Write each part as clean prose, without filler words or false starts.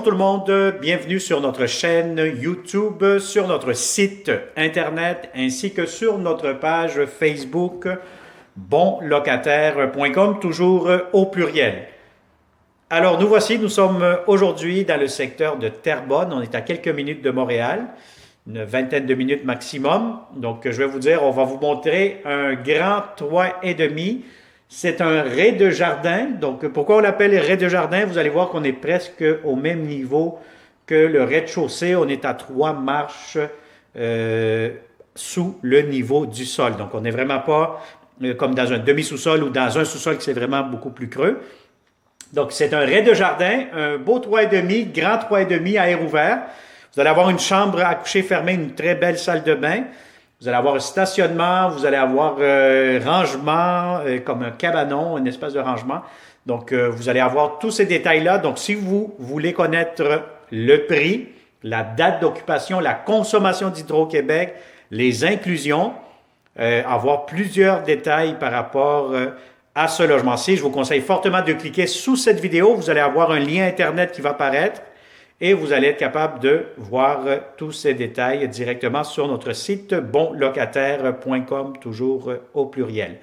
Bonjour tout le monde, bienvenue sur notre chaîne YouTube, sur notre site internet ainsi que sur notre page Facebook bonlocataire.com, toujours au pluriel. Alors nous sommes aujourd'hui dans le secteur de Terrebonne, on est à quelques minutes de Montréal, une vingtaine de minutes maximum. Donc je vais vous dire, on va vous montrer un grand 3,5. C'est un rez-de-jardin. Donc, pourquoi on l'appelle rez-de-jardin? Vous allez voir qu'on est presque au même niveau que le rez-de-chaussée. On est à 3 marches sous le niveau du sol. Donc, on n'est vraiment pas comme dans un demi-sous-sol ou dans un sous-sol qui c'est vraiment beaucoup plus creux. Donc, c'est un rez-de-jardin, un beau 3,5, grand 3,5 à air ouvert. Vous allez avoir une chambre à coucher fermée, une très belle salle de bain. Vous allez avoir un stationnement, vous allez avoir rangement, comme un cabanon, un espace de rangement. Donc, vous allez avoir tous ces détails-là. Donc, si vous voulez connaître le prix, la date d'occupation, la consommation d'Hydro-Québec, les inclusions, avoir plusieurs détails par rapport à ce logement-ci, je vous conseille fortement de cliquer sous cette vidéo. Vous allez avoir un lien Internet qui va apparaître. Et vous allez être capable de voir tous ces détails directement sur notre site bonlocataire.com, toujours au pluriel.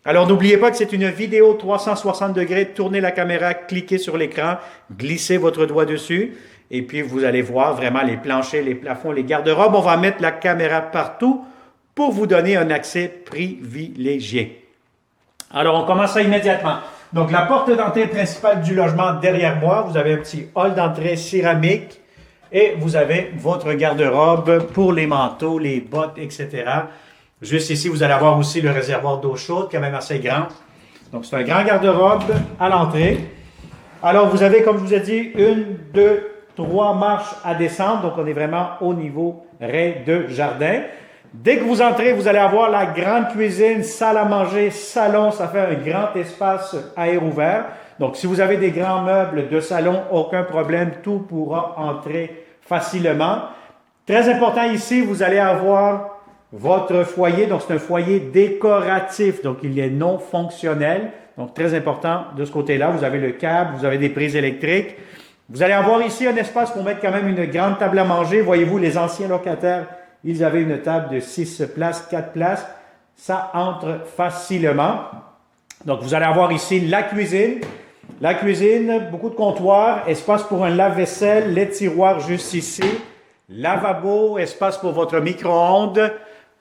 Alors, n'oubliez pas que c'est une vidéo 360 degrés. Tournez la caméra, cliquez sur l'écran, glissez votre doigt dessus et puis vous allez voir vraiment les planchers, les plafonds, les garde-robes. On va mettre la caméra partout pour vous donner un accès privilégié. Alors, on commence ça immédiatement. Donc, la porte d'entrée principale du logement derrière moi, vous avez un petit hall d'entrée céramique et vous avez votre garde-robe pour les manteaux, les bottes, etc. Juste ici, vous allez avoir aussi le réservoir d'eau chaude, quand même assez grand. Donc, c'est un grand garde-robe à l'entrée. Alors, vous avez, comme je vous ai dit, 1, 2, 3 marches à descendre. Donc, on est vraiment au niveau rez-de-jardin. Dès que vous entrez, vous allez avoir la grande cuisine, salle à manger, salon. Ça fait un grand espace à air ouvert. Donc, si vous avez des grands meubles de salon, aucun problème, tout pourra entrer facilement. Très important ici, vous allez avoir votre foyer. Donc, c'est un foyer décoratif. Donc, il est non fonctionnel. Donc, très important de ce côté-là. Vous avez le câble, vous avez des prises électriques. Vous allez avoir ici un espace pour mettre quand même une grande table à manger. Voyez-vous, les anciens locataires, ils avaient une table de 6 places, 4 places. Ça entre facilement. Donc, vous allez avoir ici la cuisine. La cuisine, beaucoup de comptoirs, espace pour un lave-vaisselle, les tiroirs juste ici, lavabo, espace pour votre micro-ondes.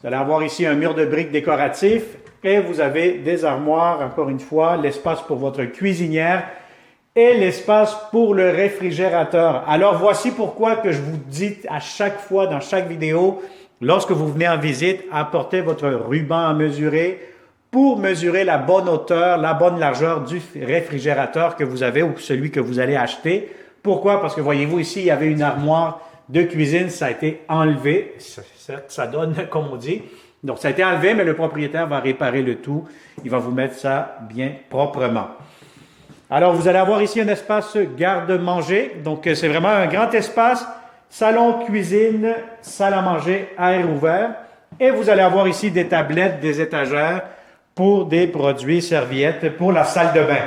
Vous allez avoir ici un mur de briques décoratif et vous avez des armoires, encore une fois, l'espace pour votre cuisinière et l'espace pour le réfrigérateur. Alors, voici pourquoi que je vous dis à chaque fois, dans chaque vidéo, lorsque vous venez en visite, apportez votre ruban à mesurer pour mesurer la bonne hauteur, la bonne largeur du réfrigérateur que vous avez ou celui que vous allez acheter. Pourquoi? Parce que voyez-vous ici, il y avait une armoire de cuisine, ça a été enlevé. Certes, ça donne comme on dit. Donc, ça a été enlevé, mais le propriétaire va réparer le tout. Il va vous mettre ça bien proprement. Alors, vous allez avoir ici un espace garde-manger. Donc, c'est vraiment un grand espace. Salon, cuisine, salle à manger, air ouvert. Et vous allez avoir ici des tablettes, des étagères pour des produits, serviettes pour la salle de bain.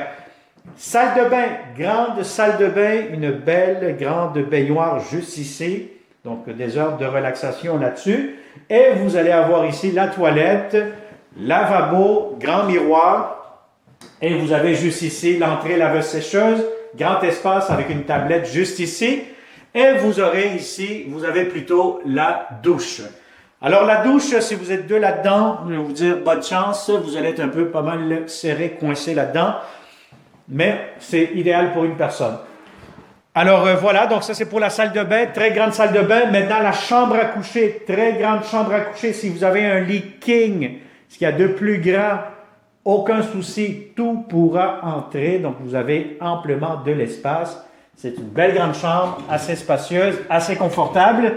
Salle de bain, grande salle de bain, une belle grande baignoire juste ici. Donc, des heures de relaxation là-dessus. Et vous allez avoir ici la toilette, lavabo, grand miroir. Et vous avez juste ici l'entrée laveuse-sécheuse, grand espace avec une tablette juste ici. Et vous aurez ici, vous avez plutôt la douche. Alors la douche, si vous êtes deux là-dedans, je vais vous dire bonne chance, vous allez être un peu pas mal serré, coincé là-dedans. Mais c'est idéal pour une personne. Alors voilà, donc ça c'est pour la salle de bain, très grande salle de bain. Maintenant la chambre à coucher, très grande chambre à coucher. Si vous avez un lit king, ce qu'il y a de plus grand, aucun souci, tout pourra entrer. Donc, vous avez amplement de l'espace. C'est une belle grande chambre, assez spacieuse, assez confortable.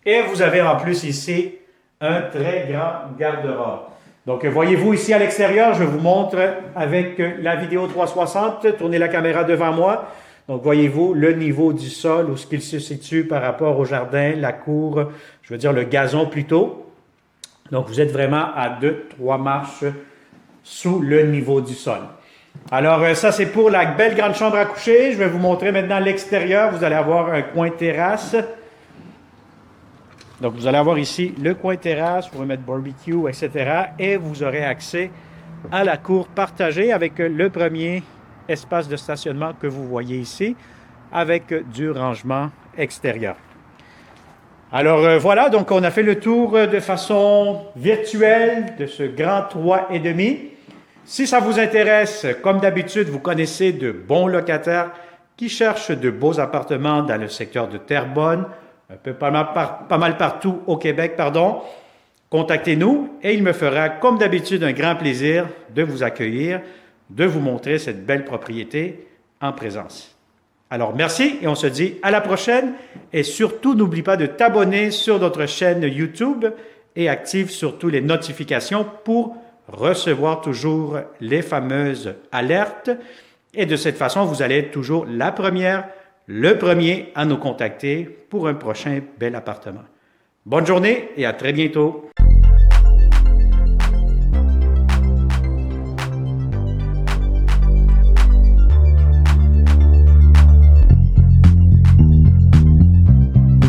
Et vous avez en plus ici un très grand garde-robe. Donc, voyez-vous ici à l'extérieur, je vous montre avec la vidéo 360. Tournez la caméra devant moi. Donc, voyez-vous le niveau du sol, où ce qu'il se situe par rapport au jardin, la cour, je veux dire le gazon plutôt. Donc, vous êtes vraiment à 2-3 marches sous le niveau du sol. Alors, ça, c'est pour la belle grande chambre à coucher. Je vais vous montrer maintenant l'extérieur. Vous allez avoir un coin terrasse. Donc, vous allez avoir ici le coin terrasse. Vous pouvez mettre barbecue, etc. Et vous aurez accès à la cour partagée avec le premier espace de stationnement que vous voyez ici, avec du rangement extérieur. Alors voilà, donc on a fait le tour de façon virtuelle de ce grand 3,5. Si ça vous intéresse, comme d'habitude, vous connaissez de bons locataires qui cherchent de beaux appartements dans le secteur de Terrebonne, un peu pas mal partout au Québec, pardon. Contactez-nous et il me fera, comme d'habitude, un grand plaisir de vous accueillir, de vous montrer cette belle propriété en présence. Alors, merci et on se dit à la prochaine. Et surtout, n'oublie pas de t'abonner sur notre chaîne YouTube et active surtout les notifications pour recevoir toujours les fameuses alertes. Et de cette façon, vous allez être toujours la première, le premier à nous contacter pour un prochain bel appartement. Bonne journée et à très bientôt.